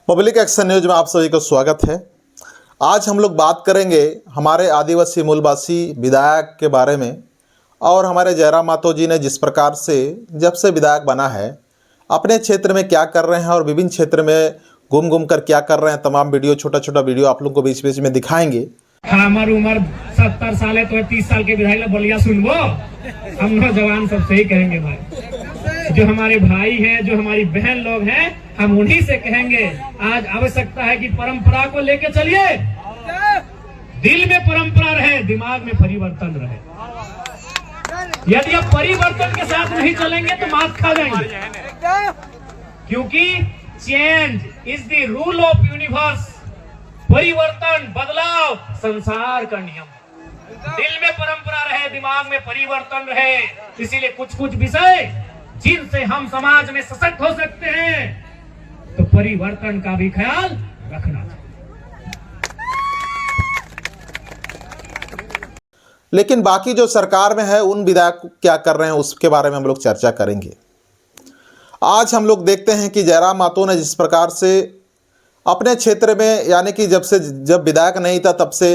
Public action news में आप सभी का स्वागत है। आज हम लोग बात करेंगे हमारे आदिवासी मूलवासी विधायक के बारे में और हमारे जयराम मातो जी ने जिस प्रकार से जब से विधायक बना है अपने क्षेत्र में क्या कर रहे हैं और विभिन्न क्षेत्र में घूम घूम कर क्या कर रहे हैं, तमाम वीडियो छोटा बीडियो आप लोगों को बीच बीच में दिखाएंगे। हमारी उम्र 70 साल है तो 30 साल के विधायक बोलिया सुनबो, हम नौजवान सब सही कहेंगे भाई। जो हमारे भाई हैं, जो हमारी बहन लोग हैं, हम उन्हीं से कहेंगे आज आवश्यकता है कि परंपरा को लेके चलिए। दिल में परंपरा रहे, दिमाग में परिवर्तन रहे। यदि आप परिवर्तन के साथ नहीं चलेंगे तो मात खा जाएंगे, क्योंकि change is the rule of universe. परिवर्तन, बदलाव संसार का नियम। दिल में परंपरा रहे, दिमाग में परिवर्तन रहे। इसीलिए कुछ विषय जिनसे हम समाज में सशक्त हो सकते हैं, तो परिवर्तन का भी ख्याल रखना चाहिए। लेकिन बाकी जो सरकार में है उन विधायक क्या कर रहे हैं उसके बारे में हम लोग चर्चा करेंगे। आज हम लोग देखते हैं कि जयराम मातो ने जिस प्रकार से अपने क्षेत्र में, यानी कि जब विधायक नहीं था तब से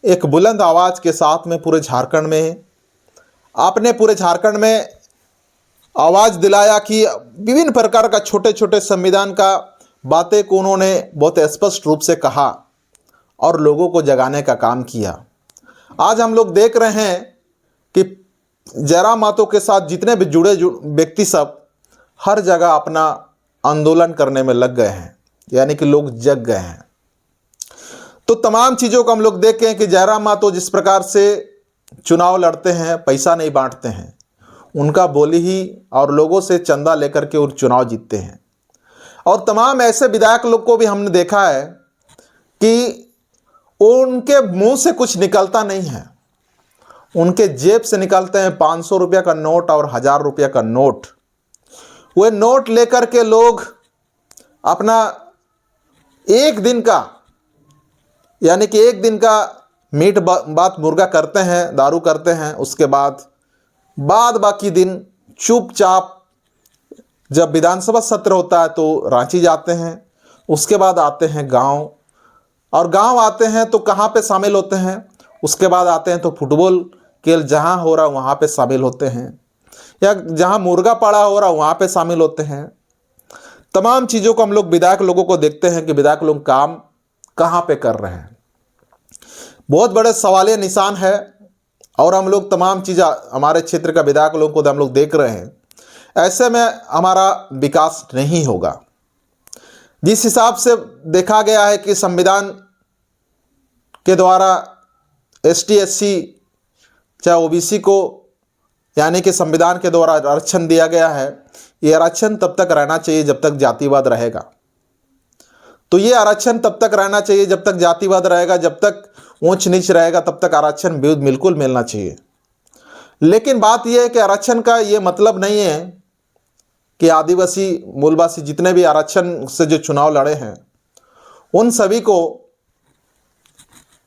एक बुलंद आवाज़ के साथ में पूरे झारखंड में आपने पूरे झारखंड में आवाज़ दिलाया कि विभिन्न प्रकार का छोटे संविधान का बातें को उन्होंने बहुत स्पष्ट रूप से कहा और लोगों को जगाने का काम किया। आज हम लोग देख रहे हैं कि जयराम मातो के साथ जितने भी जुड़े व्यक्ति सब हर जगह अपना आंदोलन करने में लग गए हैं, यानी कि लोग जग गए हैं। तो तमाम चीज़ों को हम लोग देखें कि जयराम मातो जिस प्रकार से चुनाव लड़ते हैं, पैसा नहीं बांटते हैं, उनका बोली ही और लोगों से चंदा लेकर के वो चुनाव जीतते हैं। और तमाम ऐसे विधायक लोग को भी हमने देखा है कि उनके मुंह से कुछ निकलता नहीं है, उनके जेब से निकलते हैं 500 रुपये का नोट और 1000 रुपये का नोट। वे नोट लेकर के लोग अपना एक दिन का, यानी कि एक दिन का मीट बात मुर्गा करते हैं, दारू करते हैं। उसके बाद बाकी दिन चुपचाप जब विधानसभा सत्र होता है तो रांची जाते हैं। उसके बाद आते हैं गांव, और गांव आते हैं तो कहाँ पे शामिल होते हैं, उसके बाद आते हैं तो फुटबॉल खेल जहाँ हो रहा वहाँ पे शामिल होते हैं, या जहाँ मुर्गा पड़ा हो रहा वहाँ पे शामिल होते हैं। तमाम चीज़ों को हम लोग विधायक लोगों को देखते हैं कि विधायक लोग काम कहाँ पे कर रहे हैं। बहुत बड़े सवालिया निशान है, और हम लोग तमाम चीज़ें हमारे क्षेत्र का विधायक लोगों को हम लोग देख रहे हैं। ऐसे में हमारा विकास नहीं होगा। जिस हिसाब से देखा गया है कि संविधान के द्वारा ST SC चाहे OBC को, यानी कि संविधान के द्वारा आरक्षण दिया गया है, ये आरक्षण तब तक रहना चाहिए जब तक जातिवाद रहेगा। तो ये आरक्षण तब तक रहना चाहिए जब तक जातिवाद रहेगा, जब तक ऊंच नीच रहेगा तब तक आरक्षण बिल्कुल मिलना चाहिए। लेकिन बात यह है कि आरक्षण का ये मतलब नहीं है कि आदिवासी मूलवासी जितने भी आरक्षण से जो चुनाव लड़े हैं उन सभी को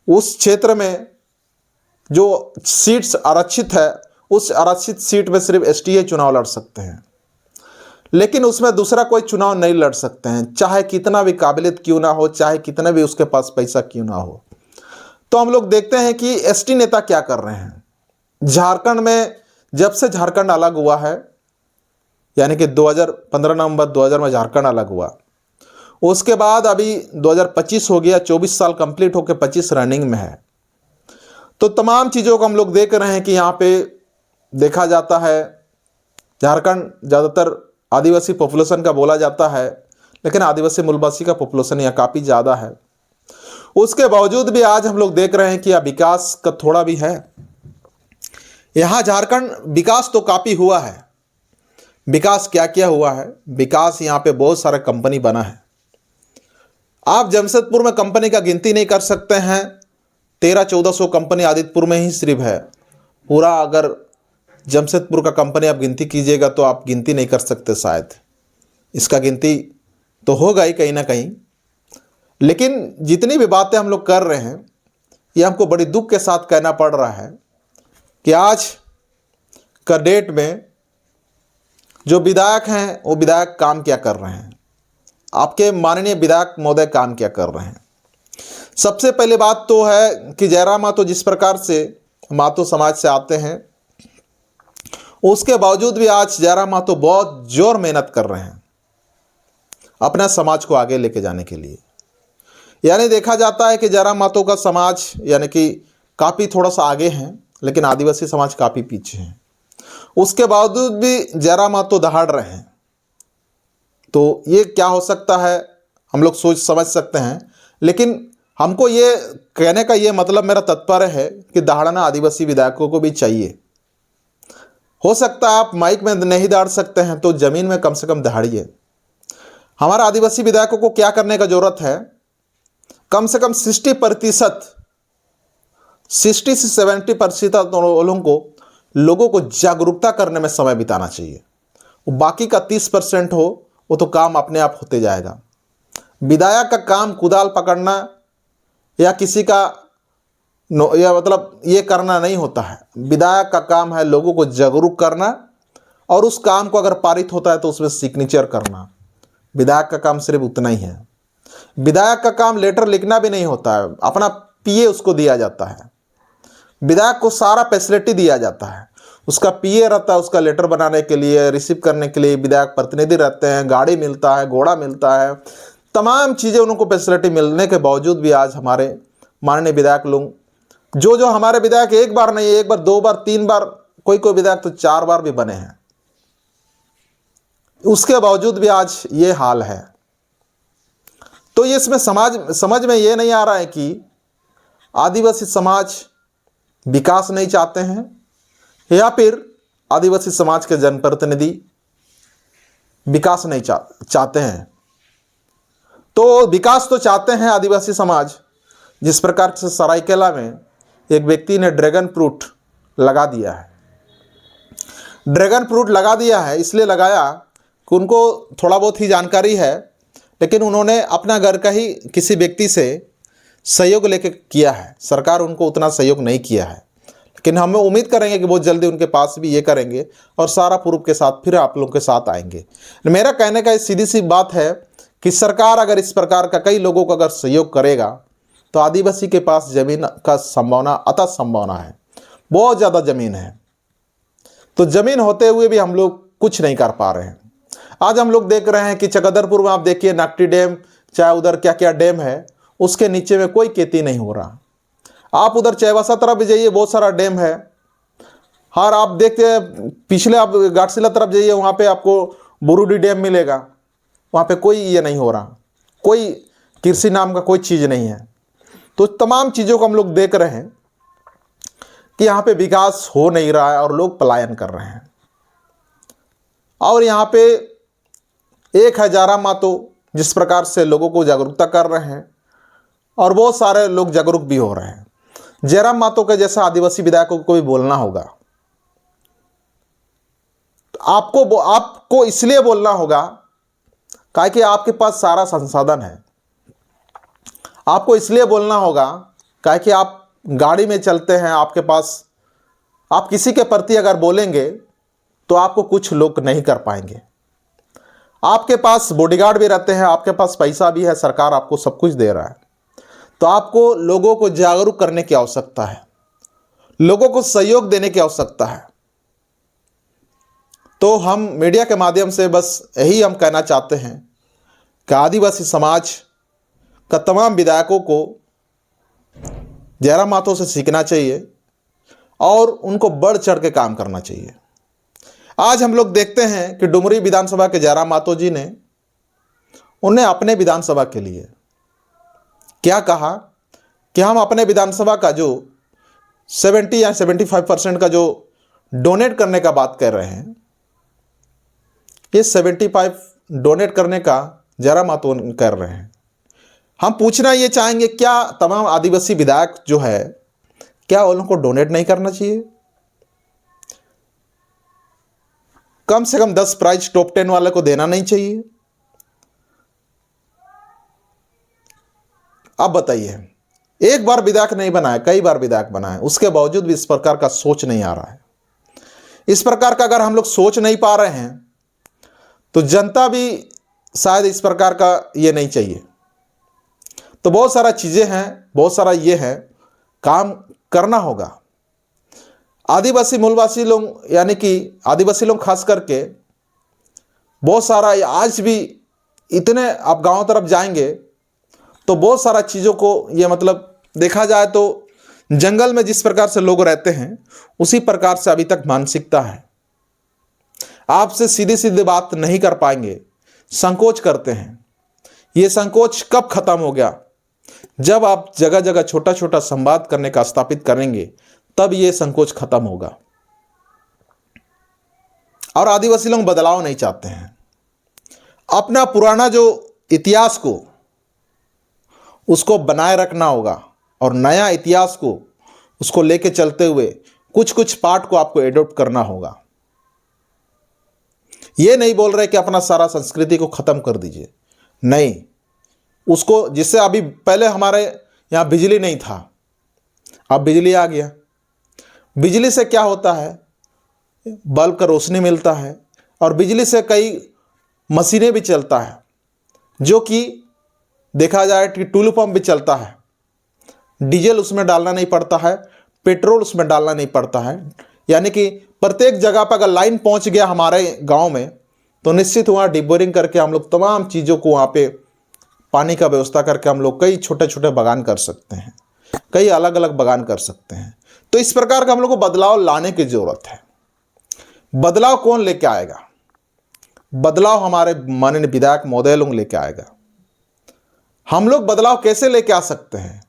उस क्षेत्र में जो सीट्स आरक्षित है उस आरक्षित सीट में सिर्फ STA चुनाव लड़ सकते हैं, लेकिन उसमें दूसरा कोई चुनाव नहीं लड़ सकते हैं, चाहे कितना भी काबिलियत क्यों ना हो, चाहे कितना भी उसके पास पैसा क्यों ना हो। तो हम लोग देखते हैं कि ST नेता क्या कर रहे हैं। झारखंड में जब से झारखंड अलग हुआ है, यानी कि 2015 नवंबर 2000 में झारखंड अलग हुआ, उसके बाद अभी 2025 हो गया, 24 साल कंप्लीट होकर 25 रनिंग में है। तो तमाम चीज़ों को हम लोग देख रहे हैं कि यहाँ पे देखा जाता है झारखंड ज़्यादातर आदिवासी पॉपुलेशन का बोला जाता है, लेकिन आदिवासी मूलवासी का पॉपुलेशन यहाँ काफ़ी ज़्यादा है। उसके बावजूद भी आज हम लोग देख रहे हैं कि यहाँ विकास का थोड़ा भी है। यहाँ झारखंड विकास तो काफ़ी हुआ है। विकास क्या क्या हुआ है? विकास यहाँ पे बहुत सारा कंपनी बना है। आप जमशेदपुर में कंपनी का गिनती नहीं कर सकते हैं, 1300-1400 कंपनी आदित्यपुर में ही सिर्फ है। पूरा अगर जमशेदपुर का कंपनी आप गिनती कीजिएगा तो आप गिनती नहीं कर सकते। शायद इसका गिनती तो होगा ही कहीं ना कहीं। लेकिन जितनी भी बातें हम लोग कर रहे हैं, ये हमको बड़ी दुख के साथ कहना पड़ रहा है कि आज का डेट में जो विधायक हैं वो विधायक काम क्या कर रहे हैं। आपके माननीय विधायक महोदय काम क्या कर रहे हैं। सबसे पहले बात तो है कि जयराम मातो जिस प्रकार से मातो समाज से आते हैं, उसके बावजूद भी आज जयराम मातो बहुत जोर मेहनत कर रहे हैं अपना समाज को आगे लेके जाने के लिए। यानी देखा जाता है कि जयराम मातो का समाज यानी कि काफ़ी थोड़ा सा आगे हैं, लेकिन आदिवासी समाज काफ़ी पीछे हैं। उसके बावजूद भी जयराम मातो दहाड़ रहे हैं। तो ये क्या हो सकता है, हम लोग सोच समझ सकते हैं, लेकिन हमको ये कहने का ये मतलब, मेरा तात्पर्य है कि दहाड़ना आदिवासी विधायकों को भी चाहिए। हो सकता है आप माइक में नहीं दहाड़ सकते हैं तो ज़मीन में कम से कम दहाड़िए। हमारा आदिवासी विधायकों को क्या करने का ज़रूरत है, कम से कम 60% 60 से 70% लोगों को जागरूकता करने में समय बिताना चाहिए। बाकी का 30% हो वो तो काम अपने आप होते जाएगा। विधायक का काम कुदाल पकड़ना या किसी का या मतलब ये करना नहीं होता है। विधायक का काम है लोगों को जागरूक करना, और उस काम को अगर पारित होता है तो उसमें सिग्नेचर करना। विधायक का काम सिर्फ उतना ही है। विधायक का काम लेटर लिखना भी नहीं होता है, अपना पीए उसको दिया जाता है। विधायक को सारा फैसिलिटी दिया जाता है, उसका पीए रहता है, उसका लेटर बनाने के लिए, रिसीव करने के लिए विधायक प्रतिनिधि रहते हैं, गाड़ी मिलता है, घोड़ा मिलता है, तमाम चीज़ें उनको फैसिलिटी मिलने के बावजूद भी आज हमारे माननीय विधायक लोग जो हमारे विधायक एक बार नहीं, एक बार, दो बार, तीन बार, कोई विधायक तो 4 बार भी बने हैं, उसके बावजूद भी आज ये हाल है। तो ये इसमें समझ में ये नहीं आ रहा है कि आदिवासी समाज विकास नहीं चाहते हैं या फिर आदिवासी समाज के जनप्रतिनिधि विकास नहीं चाहते हैं। तो विकास तो चाहते हैं आदिवासी समाज। जिस प्रकार से सरायकेला में एक व्यक्ति ने ड्रैगन फ्रूट लगा दिया है। ड्रैगन फ्रूट लगा दिया है इसलिए लगाया कि उनको थोड़ा बहुत ही जानकारी है, लेकिन उन्होंने अपना घर का ही किसी व्यक्ति से सहयोग लेके किया है। सरकार उनको उतना सहयोग नहीं किया है, लेकिन हम उम्मीद करेंगे कि बहुत जल्दी उनके पास भी ये करेंगे और सारा प्रूफ के साथ फिर आप लोगों के साथ आएंगे। मेरा कहने का सीधी सी बात है कि सरकार अगर इस प्रकार का कई लोगों को अगर सहयोग करेगा तो आदिवासी के पास ज़मीन का संभावना अतः संभावना है, बहुत ज़्यादा ज़मीन है। तो ज़मीन होते हुए भी हम लोग कुछ नहीं कर पा रहे हैं। आज हम लोग देख रहे हैं कि चकदरपुर में आप देखिए नाकटी डैम, चाहे उधर क्या क्या डैम है, उसके नीचे में कोई खेती नहीं हो रहा। आप उधर चैवासा तरफ भी जाइए, बहुत सारा डैम है। हाँ, आप देखते हैं पिछले आप घाटशिला तरफ जाइए, वहाँ पे आपको बुरुडी डैम मिलेगा, वहाँ पे कोई ये नहीं हो रहा, कोई कृषि नाम का कोई चीज़ नहीं है। तो तमाम चीज़ों को हम लोग देख रहे हैं कि यहाँ पे विकास हो नहीं रहा है और लोग पलायन कर रहे हैं। और यहाँ पे एक है जयराम मातो जिस प्रकार से लोगों को जागरूकता कर रहे हैं और बहुत सारे लोग जागरूक भी हो रहे हैं। जयराम मातो के जैसा आदिवासी विधायकों को भी बोलना होगा। तो आपको इसलिए बोलना होगा काहे कि आपके पास सारा संसाधन है। आपको इसलिए बोलना होगा काहे कि आप गाड़ी में चलते हैं, आपके पास, आप किसी के प्रति अगर बोलेंगे तो आपको कुछ लोग नहीं कर पाएंगे। आपके पास बॉडीगार्ड भी रहते हैं, आपके पास पैसा भी है, सरकार आपको सब कुछ दे रहा है। तो आपको लोगों को जागरूक करने की आवश्यकता है, लोगों को सहयोग देने की आवश्यकता है। तो हम मीडिया के माध्यम से बस यही हम कहना चाहते हैं कि आदिवासी समाज का तमाम विधायकों को जयराम मातो से सीखना चाहिए और उनको बढ़ चढ़ के काम करना चाहिए। आज हम लोग देखते हैं कि डुमरी विधानसभा के जयराम मातो जी ने उन्हें अपने विधानसभा के लिए क्या कहा कि हम अपने विधानसभा का जो 70 या 75% का जो डोनेट करने का बात कर रहे हैं, ये 75 डोनेट करने का जयराम मातो कर रहे हैं। हम पूछना ये चाहेंगे क्या तमाम आदिवासी विधायक जो है क्या उन लोगों को डोनेट नहीं करना चाहिए? कम से कम 10 प्राइज टॉप 10 वाले को देना नहीं चाहिए? अब बताइए, एक बार विधायक नहीं बनाया, कई बार विधायक बनाए, उसके बावजूद भी इस प्रकार का सोच नहीं आ रहा है। इस प्रकार का अगर हम लोग सोच नहीं पा रहे हैं तो जनता भी शायद इस प्रकार का ये नहीं चाहिए। तो बहुत सारा चीज़ें हैं, बहुत सारा ये है, काम करना होगा। आदिवासी मूलवासी लोग यानी कि आदिवासी लोग खास करके बहुत सारा आज भी इतने, आप गांव तरफ जाएंगे तो बहुत सारा चीज़ों को ये मतलब देखा जाए तो जंगल में जिस प्रकार से लोग रहते हैं उसी प्रकार से अभी तक मानसिकता है। आपसे सीधी सीधी बात नहीं कर पाएंगे, संकोच करते हैं। ये संकोच कब खत्म हो गया? जब आप जगह जगह छोटा छोटा संवाद करने का स्थापित करेंगे तब ये संकोच खत्म होगा। और आदिवासी लोग बदलाव नहीं चाहते हैं। अपना पुराना जो इतिहास को उसको बनाए रखना होगा और नया इतिहास को उसको लेके चलते हुए कुछ कुछ पार्ट को आपको एडॉप्ट करना होगा। ये नहीं बोल रहे कि अपना सारा संस्कृति को खत्म कर दीजिए, नहीं, उसको जिससे अभी पहले हमारे यहाँ बिजली नहीं था, अब बिजली आ गया। बिजली से क्या होता है, बल्ब का रोशनी मिलता है और बिजली से कई मशीनें भी चलता है, जो कि देखा जाए कि टूलू पंप भी चलता है। डीजल उसमें डालना नहीं पड़ता है, पेट्रोल उसमें डालना नहीं पड़ता है। यानी कि प्रत्येक जगह पर अगर लाइन पहुंच गया हमारे गांव में तो निश्चित वहाँ डीप बोरिंग करके हम लोग तमाम चीज़ों को वहाँ पे पानी का व्यवस्था करके हम लोग कई छोटे छोटे बागान कर सकते हैं, कई अलग अलग बागान कर सकते हैं। तो इस प्रकार का हम लोग को बदलाव लाने की ज़रूरत है। बदलाव कौन लेके आएगा? बदलाव हमारे माननीय विधायक महोदय लोग लेके आएगा। हम लोग बदलाव कैसे लेके आ सकते हैं?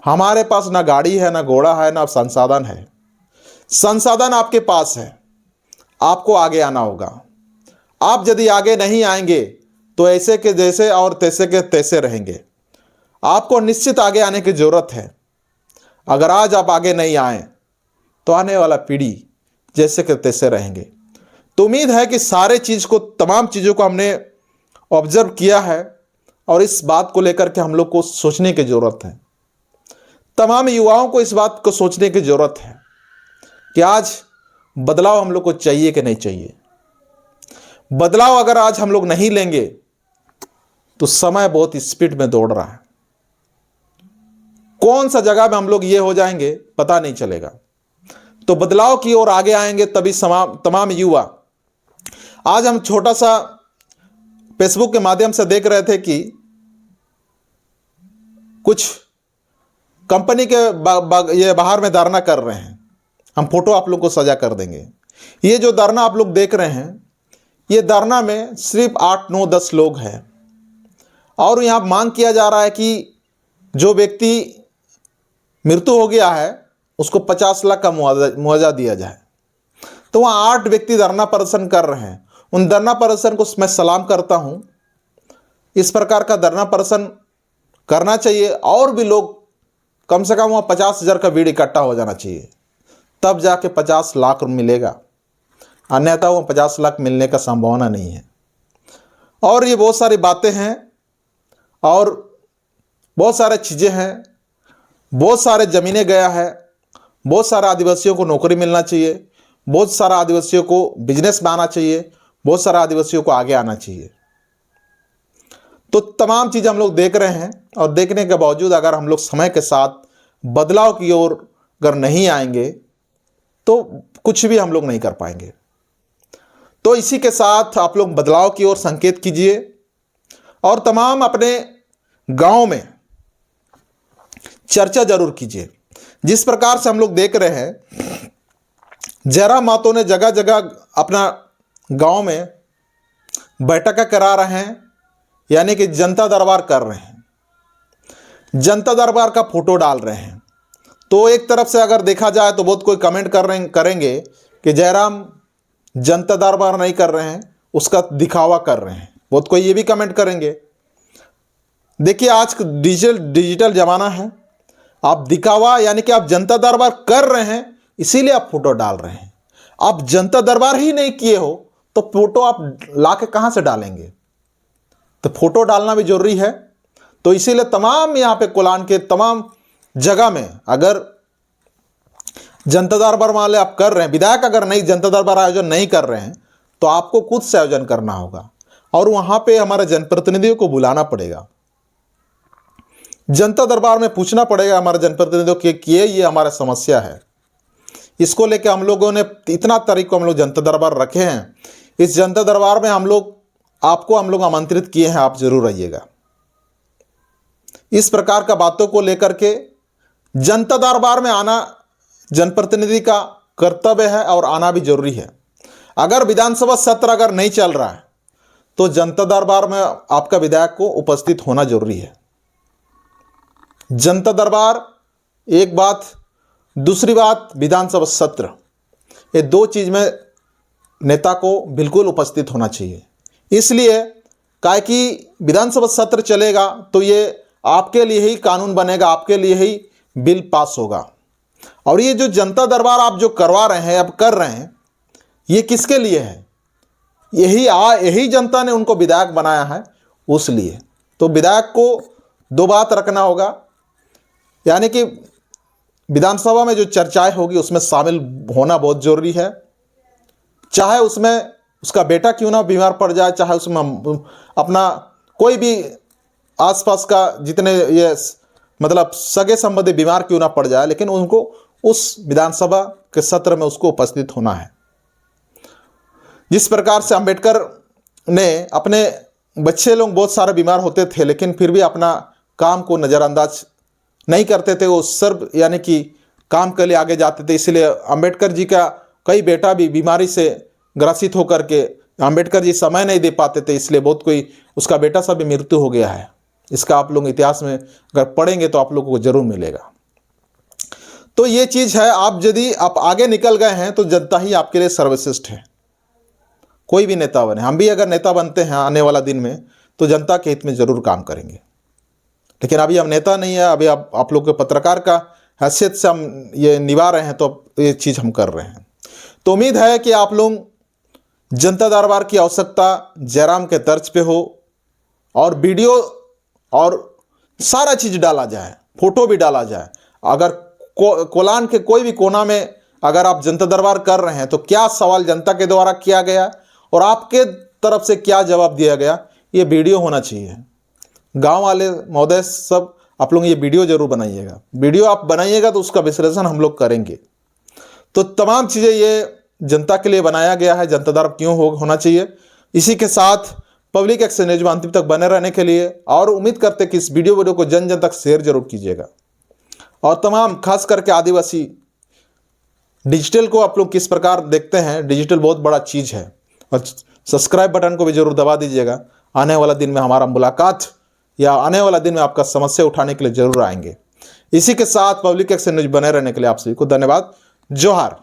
हमारे पास ना गाड़ी है, ना घोड़ा है, ना संसाधन है। संसाधन आपके पास है, आपको आगे आना होगा। आप यदि आगे नहीं आएंगे तो ऐसे के जैसे और तैसे के तैसे रहेंगे। आपको निश्चित आगे आने की ज़रूरत है। अगर आज आप आगे नहीं आए तो आने वाला पीढ़ी जैसे के तैसे रहेंगे। तो उम्मीद है कि सारे चीज़ को, तमाम चीज़ों को हमने ऑब्जर्व किया है और इस बात को लेकर के हम लोग को सोचने की ज़रूरत है। तमाम युवाओं को इस बात को सोचने की ज़रूरत है कि आज बदलाव हम लोग को चाहिए कि नहीं चाहिए। बदलाव अगर आज हम लोग नहीं लेंगे तो समय बहुत स्पीड में दौड़ रहा है। कौन सा जगह में हम लोग ये हो जाएंगे पता नहीं चलेगा। तो बदलाव की ओर आगे आएंगे तभी तमाम युवा। आज हम छोटा सा फेसबुक के माध्यम से देख रहे थे कि कुछ कंपनी के ये बाहर में धरना कर रहे हैं। हम फोटो आप लोग को सजा कर देंगे। ये जो धरना आप लोग देख रहे हैं, ये धरना में सिर्फ 8, 9, 10 लोग हैं और यहाँ मांग किया जा रहा है कि जो व्यक्ति मृत्यु हो गया है उसको 50 लाख का मुआवजा दिया जाए। तो वहाँ 8 व्यक्ति धरना प्रदर्शन कर रहे हैं। उन धरना प्रदर्शन को मैं सलाम करता हूँ। इस प्रकार का धरना प्रदर्शन करना चाहिए और भी लोग, कम से कम वहाँ 50,000 का भीड़ इकट्ठा हो जाना चाहिए, तब जाके 50 लाख मिलेगा। अन्यथा वो 50 लाख मिलने का संभावना नहीं है। और ये बहुत सारी बातें हैं और बहुत सारे चीज़ें हैं, बहुत सारे ज़मीनें गया है, बहुत सारे आदिवासियों को नौकरी मिलना चाहिए, बहुत सारा आदिवासियों को बिजनेस में आना चाहिए, बहुत सारे आदिवासियों को आगे आना चाहिए। तो तमाम चीज़ हम लोग देख रहे हैं और देखने के बावजूद अगर हम लोग समय के साथ बदलाव की ओर अगर नहीं आएंगे तो कुछ भी हम लोग नहीं कर पाएंगे। तो इसी के साथ आप लोग बदलाव की ओर संकेत कीजिए और तमाम अपने गांव में चर्चा जरूर कीजिए। जिस प्रकार से हम लोग देख रहे हैं, जयराम महतो ने जगह जगह अपना गांव में बैठक करा रहे हैं, यानी कि जनता दरबार कर रहे हैं, जनता दरबार का फोटो डाल रहे हैं। तो एक तरफ से अगर देखा जाए तो बहुत कोई कमेंट करेंगे कि जयराम जनता दरबार नहीं कर रहे हैं, उसका दिखावा कर रहे हैं। बहुत कोई ये भी कमेंट करेंगे। देखिए, आज डिजिटल ज़माना है। आप दिखावा यानी कि आप जनता दरबार कर रहे हैं इसीलिए आप फोटो डाल रहे हैं। आप जनता दरबार ही नहीं किए हो तो फोटो आप ला के कहाँ से डालेंगे? तो फोटो डालना भी जरूरी है। तो इसीलिए तमाम यहाँ पे कोलान के तमाम जगह में अगर जनता दरबार मान ले आप कर रहे हैं, विधायक अगर नहीं जनता दरबार आयोजन नहीं कर रहे हैं तो आपको खुद से आयोजन करना होगा। और वहां पे हमारे जनप्रतिनिधियों को बुलाना पड़ेगा, जनता दरबार में पूछना पड़ेगा हमारे जनप्रतिनिधियों कि ये हमारा समस्या है। इसको लेके हम लोगों ने इतना तारीख को हम लोग जनता दरबार रखे हैं। इस जनता दरबार में हम लोग आमंत्रित किए हैं, आप जरूर आइएगा। इस प्रकार का बातों को लेकर के जनता दरबार में आना जनप्रतिनिधि का कर्तव्य है और आना भी जरूरी है। अगर विधानसभा सत्र अगर नहीं चल रहा है तो जनता दरबार में आपका विधायक को उपस्थित होना जरूरी है। जनता दरबार एक बात, दूसरी बात विधानसभा सत्र, ये दो चीज में नेता को बिल्कुल उपस्थित होना चाहिए। इसलिए काहे कि विधानसभा सत्र चलेगा तो ये आपके लिए ही कानून बनेगा, आपके लिए ही बिल पास होगा। और ये जो जनता दरबार आप जो करवा रहे हैं, अब कर रहे हैं, ये किसके लिए है? यही जनता ने उनको विधायक बनाया है, उस लिए। तो विधायक को दो बात रखना होगा, यानी कि विधानसभा में जो चर्चाएं होगी उसमें शामिल होना बहुत जरूरी है। चाहे उसमें उसका बेटा क्यों ना बीमार पड़ जाए, चाहे उसमें अपना कोई भी आसपास का जितने ये मतलब सगे संबंधी बीमार क्यों ना पड़ जाए, लेकिन उनको उस विधानसभा के सत्र में उसको उपस्थित होना है। जिस प्रकार से अंबेडकर ने अपने बच्चे लोग बहुत सारे बीमार होते थे लेकिन फिर भी अपना काम को नज़रअंदाज नहीं करते थे, वो सर्व यानी कि काम के लिए आगे जाते थे। इसलिए अंबेडकर जी का कई बेटा भी बीमारी से ग्रसित होकर के अंबेडकर जी समय नहीं दे पाते थे, इसलिए बहुत कोई उसका बेटा सा भी मृत्यु हो गया है। इसका आप लोग इतिहास में अगर पढ़ेंगे तो आप लोगों को जरूर मिलेगा। तो ये चीज़ है, आप यदि आप आगे निकल गए हैं तो जनता ही आपके लिए सर्वश्रेष्ठ है। कोई भी नेता बने, हम भी अगर नेता बनते हैं आने वाला दिन में तो जनता के हित में जरूर काम करेंगे। लेकिन अभी हम नेता नहीं है, अभी आप लोग के पत्रकार का हैसियत से हम ये निभा रहे हैं, तो ये चीज़ हम कर रहे हैं। तो उम्मीद है कि आप लोग जनता दरबार की आवश्यकता जयराम के तर्ज पे हो और वीडियो और सारा चीज़ डाला जाए, फोटो भी डाला जाए। अगर कोलान के कोई भी कोना में अगर आप जनता दरबार कर रहे हैं तो क्या सवाल जनता के द्वारा किया गया और आपके तरफ से क्या जवाब दिया गया, ये वीडियो होना चाहिए। गांव वाले महोदय सब आप लोग ये वीडियो जरूर बनाइएगा। वीडियो आप बनाइएगा तो उसका विश्लेषण हम लोग करेंगे। तो तमाम चीज़ें ये जनता के लिए बनाया गया है, जनता दरबार क्यों होना चाहिए। इसी के साथ पब्लिक एक्शन न्यूज में अंतिम तक बने रहने के लिए और उम्मीद करते कि इस वीडियो को जन जन तक शेयर जरूर कीजिएगा। और तमाम खास करके आदिवासी डिजिटल को आप लोग किस प्रकार देखते हैं, डिजिटल बहुत बड़ा चीज़ है। और सब्सक्राइब बटन को भी जरूर दबा दीजिएगा। आने वाला दिन में हमारा मुलाकात या आने वाला दिन में आपका समस्या उठाने के लिए जरूर आएंगे। इसी के साथ पब्लिक एक्शन न्यूज बने रहने के लिए आप सभी को धन्यवाद। जोहार।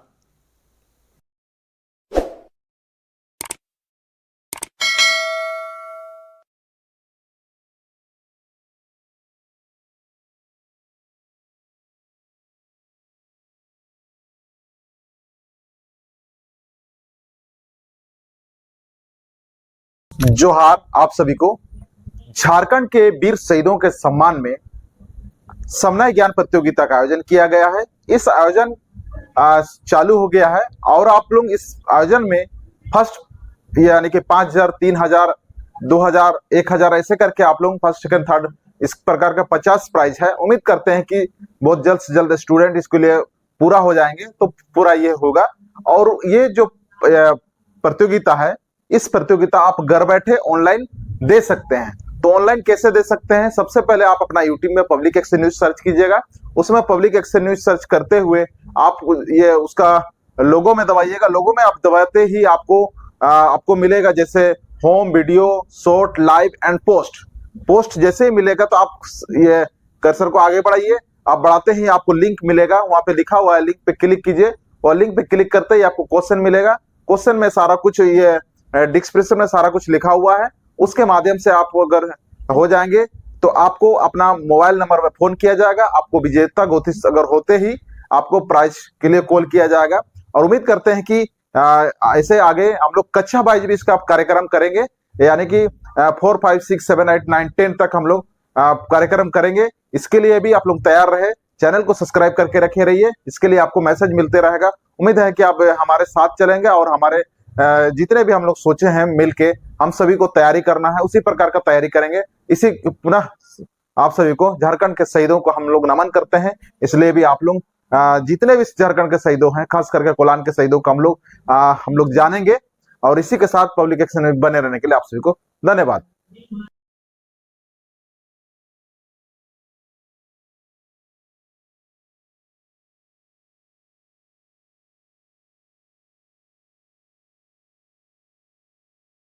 जोहार आप सभी को। झारखंड के वीर शहीदों के सम्मान में समन्वय ज्ञान प्रतियोगिता का आयोजन किया गया है। इस आयोजन चालू हो गया है और आप लोग इस आयोजन में फर्स्ट यानी कि 5,000, 3,000, 2,000, 1,000 ऐसे करके आप लोग फर्स्ट सेकंड थर्ड इस प्रकार का 50 प्राइज है। उम्मीद करते हैं कि बहुत जल्द से जल्द स्टूडेंट इसके लिए पूरा हो जाएंगे तो पूरा ये होगा। और ये जो प्रतियोगिता है, इस प्रतियोगिता आप घर बैठे ऑनलाइन दे सकते हैं। तो ऑनलाइन कैसे दे सकते हैं? सबसे पहले आप अपना यूट्यूब में पब्लिक एक्शन न्यूज सर्च कीजिएगा। उसमें पब्लिक एक्शन न्यूज सर्च करते हुए आप ये उसका लोगो में दबाइएगा। लोगो में आप दबाते ही आपको मिलेगा जैसे home, video, short, live and post. Post जैसे ही मिलेगा तो आप ये कर्सर को आगे बढ़ाइए। आप बढ़ाते ही आपको लिंक मिलेगा, वहां पे लिखा हुआ है, लिंक पे क्लिक कीजिए और लिंक पे क्लिक करते ही आपको क्वेश्चन मिलेगा। क्वेश्चन में सारा कुछ ये डिस्क्रिप्शन में सारा कुछ लिखा हुआ है। उसके माध्यम से आप अगर हो जाएंगे तो आपको अपना मोबाइल नंबर पे फोन किया जाएगा। आपको विजेता घोषित अगर होते ही आपको प्राइज के लिए कॉल किया जाएगा। और उम्मीद करते हैं कि ऐसे आगे हम लोग कक्षा वाइज भी इसका कार्यक्रम करेंगे, यानी कि 4, 5, 6, 7, 8, 9, 10 तक हम लोग कार्यक्रम करेंगे। इसके लिए भी आप लोग तैयार रहे, चैनल को सब्सक्राइब करके रखे रहिए। इसके लिए आपको मैसेज मिलते रहेगा। उम्मीद है कि आप हमारे साथ चलेंगे और हमारे जितने भी हम लोग सोचे हैं मिलके हम सभी को तैयारी करना है, उसी प्रकार का तैयारी करेंगे। इसी पुनः आप सभी को झारखंड के शहीदों को हम लोग नमन करते हैं। इसलिए भी आप लोग जितने भी झारखंड के शहीदों हैं, खास करके कोलान के शहीदों को हम लोग जानेंगे। और इसी के साथ पब्लिक एक्शन में बने रहने के लिए आप सभी को धन्यवाद।